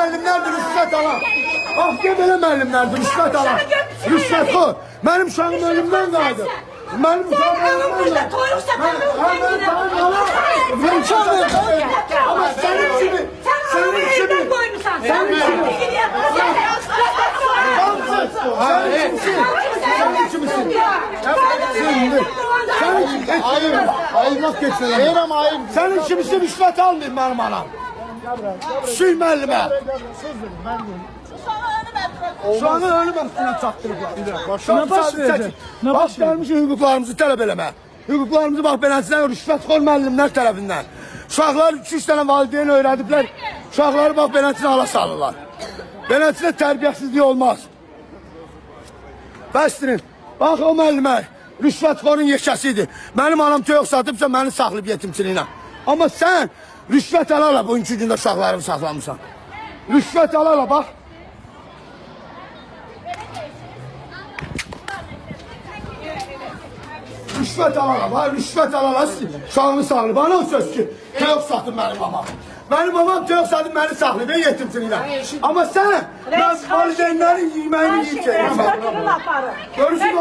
müəllimlərdir rüşvət alan. Başqa belə müəllimlərdir rüşvət alan. Rüşvətxor. Mənim uşağım ölümdən qaldı. Mənim uşağım ölümdən qaldı. Mən uşağım ama senin kimi. Senin kimi. Senin kimisi rüşvet almayayım benim anam. Süy müəllime. Şu anı ölüm üstüne çaktırıblar. Ne baş verecek? Ne Bak baş verecek? gelmişsin hüquqlarımızı tələb eləmə. Hüquqlarımızı bax beləsinə rüşvətxor müəllimlər tərəfindən. Uşaqlar 2-3 dənə valideyn öyrədiblər. Uşaqları bax beləsinə hala salırlar. Beləsinə tərbiyəsizlik olmaz. Bəsdirin. Bax o müəllimə rüşvətxorun yeşəsidir. Mənim anam toyuq satıbsa məni saxlayıb yetimçiliyinə. Amma sən rüşvət ala bugünkü gündə uşaqlarını saxlamısan. Rüşvət ala bax. Rüşvət alala, rüşvət alala, uşağını saxlayıb. Bana o söz ki, toyuq satın mənim mamam. Mənim mamam toyuq satıb məni saxlayıb, yetimçiliyinə. Amma sən, mən valideynlərin yeməyini yiyib. Görürsün